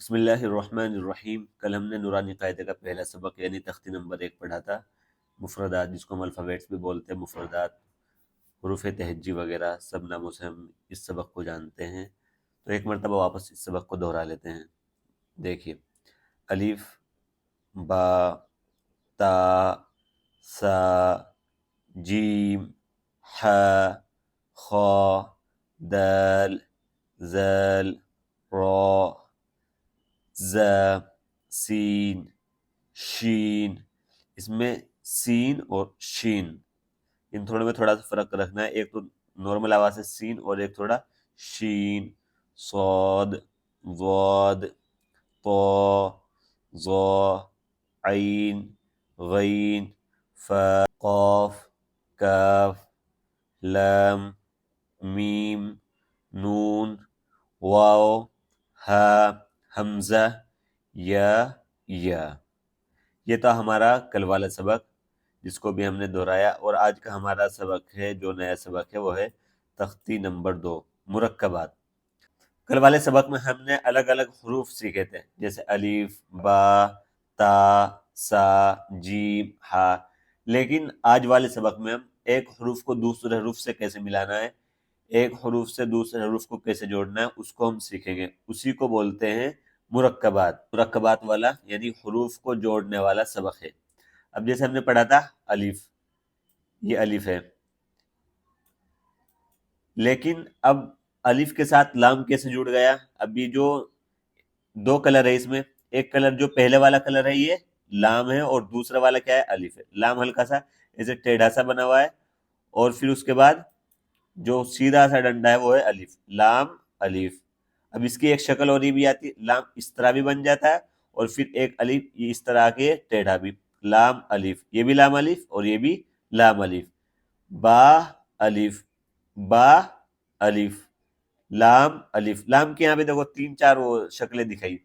بسم اللہ الرحمن الرحیم۔ کل ہم نے نورانی قاعدے کا پہلا سبق یعنی تختی نمبر 1 پڑھا تھا، مفردات جس کو ہم الفابیٹس بھی بولتے ہیں، مفردات، حروف تہجی وغیرہ سب ناموں سے ہم اس سبق کو جانتے ہیں۔ تو ایک مرتبہ واپس اس سبق کو دہرا لیتے ہیں۔ دیکھیے، الف، با، تا، سا، جیم، ح، خ، دال، ذال، را، ز، سین، شین۔ اس میں سین اور شین ان تھوڑے میں تھوڑا سا فرق رکھنا ہے، ایک تو نارمل آواز ہے سین اور ایک تھوڑا شین، صاد، ضاد، طا، ظا، عین، غین، فا، قاف، کاف، لام، میم، نون، واو، ہا، حمزہ، یا۔ یہ تھا ہمارا کل والا سبق جس کو بھی ہم نے دہرایا، اور آج کا ہمارا سبق ہے، جو نیا سبق ہے وہ ہے تختی نمبر 2، مرکبات۔ کل والے سبق میں ہم نے الگ الگ حروف سیکھے تھے، جیسے الف، با، تا، سا، جیم، ہا۔ لیکن آج والے سبق میں ہم ایک حروف کو دوسرے حروف سے کیسے ملانا ہے، ایک حروف سے دوسرے حروف کو کیسے جوڑنا ہے، اس کو ہم سیکھیں گے۔ اسی کو بولتے ہیں مرکبات۔ مرکبات والا یعنی حروف کو جوڑنے والا سبق ہے۔ اب جیسے ہم نے پڑھا تھا الف، یہ الف ہے، لیکن اب الف کے ساتھ لام کیسے جڑ گیا؟ اب یہ جو دو کلر ہے، اس میں ایک کلر جو پہلے والا کلر ہے یہ لام ہے، اور دوسرا والا کیا ہے؟ الف ہے۔ لام ہلکا سا ایسے ٹیڑھا سا بنا ہوا ہے، اور پھر اس کے بعد جو سیدھا سا ڈنڈا ہے وہ ہے الف، لام الف۔ اب اس کی ایک شکل اور یہ بھی آتی ہے، لام اس طرح بھی بن جاتا ہے، اور پھر ایک الف یہ اس طرح کے ٹیڑھا بھی، لام الف، یہ بھی لام الف اور یہ بھی لام الف۔ با الف، با الف، لام الف۔ لام کے یہاں پہ دیکھو 3-4 وہ شکلیں دکھائی،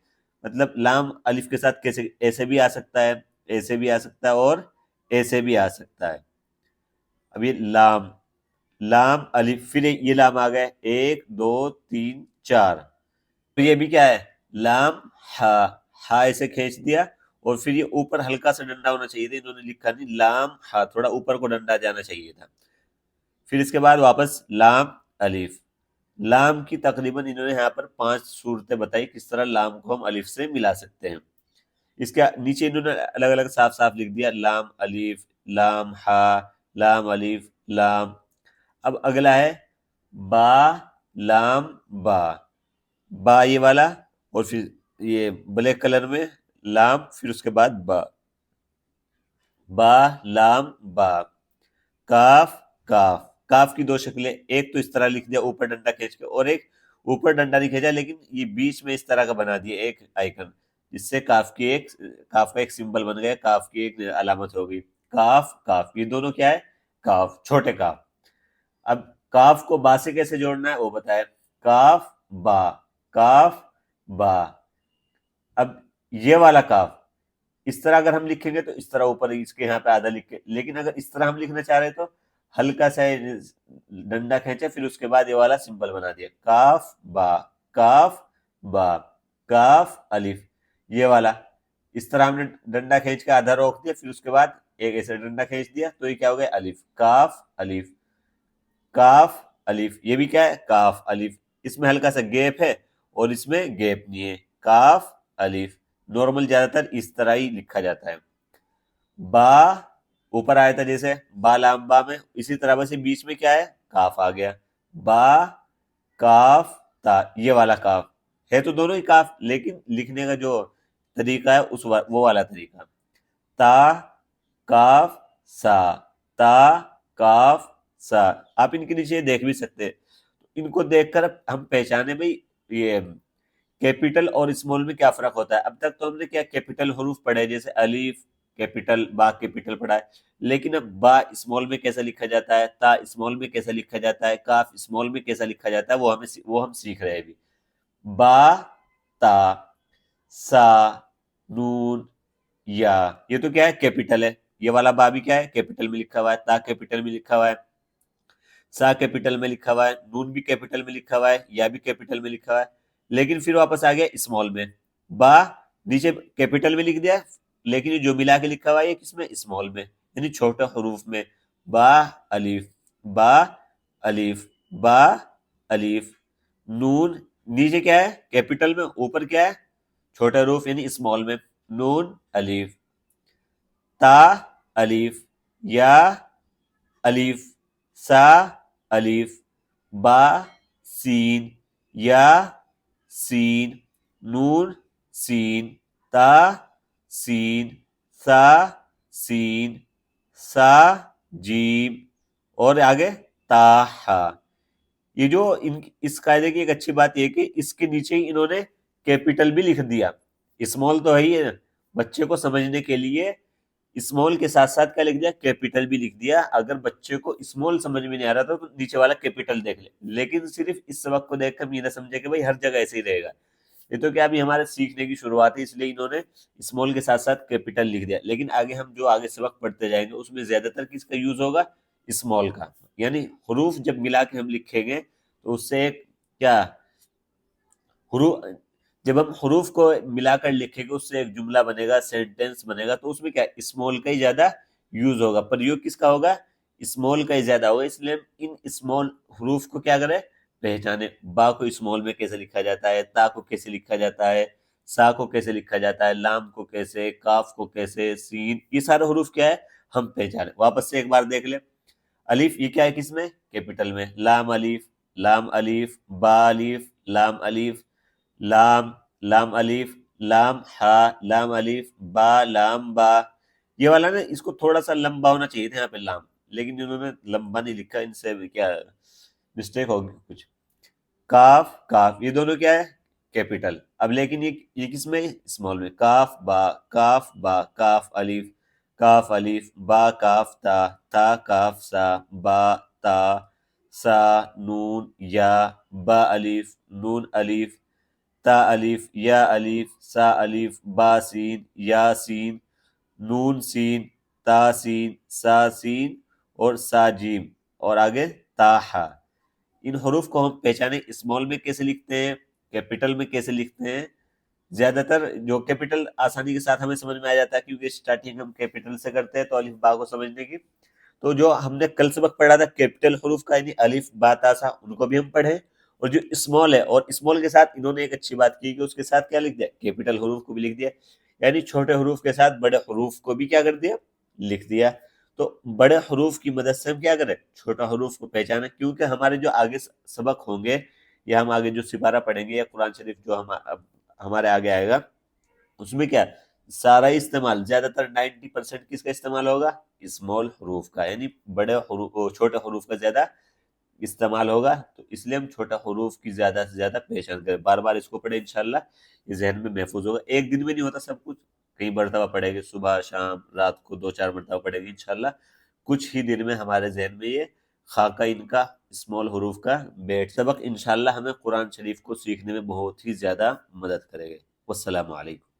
مطلب لام الف کے ساتھ کیسے، ایسے بھی آ سکتا ہے، ایسے بھی آ سکتا ہے، اور ایسے بھی آ سکتا ہے۔ اب یہ لام، لام الف، پھر یہ لام آ گئے 1 2 3 4، تو یہ بھی کیا ہے؟ لام ہا، ہا ایسے کھینچ دیا، اور پھر یہ اوپر ہلکا سا ڈنڈا ہونا چاہیے تھا، انہوں نے لکھا نہیں، لام ہا، تھوڑا اوپر کو ڈنڈا جانا چاہیے تھا۔ پھر اس کے بعد واپس لام الف۔ لام کی تقریباً انہوں نے یہاں پر 5 صورتیں بتائی کس طرح لام کو ہم الف سے ملا سکتے ہیں۔ اس کے نیچے انہوں نے الگ الگ صاف صاف لکھ دیا، لام الف، لام ہا، لام الف، لام۔ اب اگلا ہے با، لام با، با یہ والا، اور پھر یہ بلیک کلر میں لام، پھر اس کے بعد با، با لام با۔ کاف، کاف، کاف کی 2 شکلیں، ایک تو اس طرح لکھ دیا اوپر ڈنڈا کھینچ کے، اور ایک اوپر ڈنڈا نہیں کھینچا لیکن یہ بیچ میں اس طرح کا بنا دیا ایک آئیکن، جس سے کاف کا ایک سمبل بن گیا، کاف کی ایک علامت ہو گئی۔ کاف، کاف، یہ دونوں کیا ہے؟ کاف، چھوٹے کاف۔ اب کاف کو با سے کیسے جوڑنا ہے وہ بتائے، کاف با، کاف با۔ اب یہ والا کاف اس طرح اگر ہم لکھیں گے تو اس طرح اوپر اس کے یہاں پہ آدھا لکھ کے، لیکن اگر اس طرح ہم لکھنا چاہ رہے تو ہلکا سا ڈنڈا کھینچا، پھر اس کے بعد یہ والا سمبل بنا دیا، کاف با، کاف با، کاف الف، یہ والا اس طرح ہم نے ڈنڈا کھینچ کے آدھا روک دیا، پھر اس کے بعد ایک ایسے ڈنڈا کھینچ دیا، تو یہ کیا ہو گیا؟ الف، کاف الف، کاف الف۔ یہ بھی کیا ہے؟ کاف الف۔ اس میں ہلکا سا گیپ ہے اور اس میں گیپ نہیں ہے، کاف الف۔ نارمل زیادہ تر اس طرح ہی لکھا جاتا ہے۔ با اوپر آیا تھا جیسے با لام با میں، اسی طرح بس بیچ میں کیا ہے؟ کاف آ گیا، با کاف تا، یہ والا کاف ہے تو دونوں ہی کاف، لیکن لکھنے کا جو طریقہ ہے وہ والا طریقہ، تا کاف سا، تا کاف سا۔ آپ ان کے نیچے دیکھ بھی سکتے ہیں، ان کو دیکھ کر ہم پہچانے بھئی یہ کیپیٹل اور اسمال میں کیا فرق ہوتا ہے۔ اب تک تو ہم نے کیا کیپیٹل حروف پڑھے، جیسے الف کیپیٹل، با کیپیٹل پڑھا ہے، لیکن اب با اسمال میں کیسا لکھا جاتا ہے، تا اسمال میں کیسا لکھا جاتا ہے، کاف اسمال میں کیسا لکھا جاتا ہے، وہ ہم سیکھ رہے ہیں ابھی۔ با تا، سا، نون، یا، یہ تو کیا ہے؟ کیپیٹل ہے۔ یہ والا با بھی کیا ہے؟ کیپیٹل میں لکھا ہوا ہے، تا کیپیٹل میں لکھا ہوا ہے، سا کیپیٹل میں لکھا ہوا ہے، نون بھی کیپیٹل میں لکھا ہوا ہے، یا بھی کیپیٹل میں لکھا ہوا ہے، لیکن پھر واپس آ گیا اسمال میں۔ با نیچے کیپٹل میں لکھ دیا، لیکن یہ جو ملا کے لکھا ہوا ہے کس میں؟ اسمال میں، یعنی چھوٹے حروف میں، با الف، با الف، با الف، نون نیچے کیا ہے؟ کیپٹل میں، اوپر کیا ہے؟ چھوٹے حروف یعنی اسمال میں، نون الف، تا الف، یا الف، سا الف، با سین، یا سین، نون سین، تا سین، سا سین، سا جیم، اور آگے تا ہا۔ یہ جو اس قاعدے کی ایک اچھی بات یہ کہ اس کے نیچے ہی انہوں نے کیپٹل بھی لکھ دیا، اسمال تو ہے ہی ہے، بچے کو سمجھنے کے لیے اسمال کے ساتھ ساتھ کیا لکھ دیا؟ کیپٹل بھی لکھ دیا۔ اگر بچے کو اسمال سمجھ میں نہیں آ رہا تھا تو نیچے والا کیپٹل دیکھ لے، لیکن صرف اس سبق کو دیکھ کر یہ نہ سمجھے کہ بھائی ہر جگہ ایسے ہی رہے گا، یہ تو کیا ابھی ہمارے سیکھنے کی شروعات ہے، اس لیے انہوں نے اسمال کے ساتھ ساتھ کیپٹل لکھ دیا، لیکن آگے ہم جو آگے سبق پڑھتے جائیں گے اس میں زیادہ تر کس کا یوز ہوگا؟ اسمال کا، یعنی حروف جب ملا کے ہم لکھیں گے تو اس سے ایک کیا حروف، جب ہم حروف کو ملا کر لکھیں گے اس سے ایک جملہ بنے گا، سینٹینس بنے گا، تو اس میں کیا اسمال کا ہی زیادہ یوز ہوگا، پر یوز کس کا ہوگا؟ اسمال کا ہی زیادہ ہوگا، اس لیے ان اسمال حروف کو کیا کریں؟ پہچانے، با کو اسمال میں کیسے لکھا جاتا ہے، تا کو کیسے لکھا جاتا ہے، سا کو کیسے لکھا جاتا ہے، لام کو کیسے، کاف کو کیسے، سین، یہ سارے حروف کیا ہے؟ ہم پہچانے۔ واپس سے ایک بار دیکھ لیں، الف یہ کیا ہے کس میں؟ کیپٹل میں، لام الف، لام الف، با الف، لام الف، لام، لام الف، لام ہا، لام الف، با لام با، یہ والا نا اس کو تھوڑا سا لمبا ہونا چاہیے تھا یہاں پہ لام، لیکن انہوں نے لمبا نہیں لکھا، ان سے کیا مسٹیک ہوگی کچھ۔ کاف، کاف یہ دونوں کیا ہے؟ کیپٹل، اب لیکن یہ کس میں؟ اسمال میں، کاف با، کاف با، کاف الف، کاف الف، با کاف تا، تا کاف سا، با تا، سا نون یا، با الف، نون الف، تا الف، یا الف، سا الف، با سین، یا سین، نون سین، تا سین، سا سین، اور سا جیم، اور آگے تا ہا۔ ان حروف کو ہم پہچانے اسمال میں کیسے لکھتے ہیں، کیپٹل میں کیسے لکھتے ہیں۔ زیادہ تر جو کیپٹل آسانی کے ساتھ ہمیں سمجھ میں آ جاتا ہے کیونکہ سٹارٹنگ ہم کیپٹل سے کرتے ہیں، تو الف با کو سمجھنے کی، تو جو ہم نے کل سبق پڑھا تھا کیپٹل حروف کا یعنی الف با تا سا، ان کو بھی ہم پڑھیں، اور جو اسمال ہے، اور اسمال کے ساتھ انہوں نے ایک اچھی بات کی کہ اس کے ساتھ کیا لکھ دیا؟ کیپٹل حروف کو بھی لکھ دیا، یعنی چھوٹے حروف کے ساتھ بڑے حروف کو بھی کیا کر دیا؟ لکھ دیا۔ تو بڑے حروف کی مدد سے ہم کیا کریں؟ چھوٹا حروف کو پہچانے، کیونکہ ہمارے جو آگے سبق ہوں گے یا ہم آگے جو سپارہ پڑھیں گے یا قرآن شریف جو ہمارے آگے آئے گا، اس میں کیا سارا استعمال زیادہ تر 90% کس کا استعمال ہوگا؟ اسمال حروف کا، یعنی بڑے حروف، چھوٹے حروف کا زیادہ استعمال ہوگا، تو اس لیے ہم چھوٹا حروف کی زیادہ سے زیادہ پہچان کریں، بار بار اس کو پڑھیں، انشاءاللہ یہ ذہن میں محفوظ ہوگا۔ ایک دن میں نہیں ہوتا سب کچھ، کئی مرتبہ پڑھیں گے، صبح شام رات کو 2-4 مرتبہ پڑھیں گے انشاءاللہ، کچھ ہی دن میں ہمارے ذہن میں یہ خاکہ ان کا اسمال حروف کا بیٹ سبق انشاءاللہ ہمیں قرآن شریف کو سیکھنے میں بہت ہی زیادہ مدد کرے گا۔ والسلام علیکم۔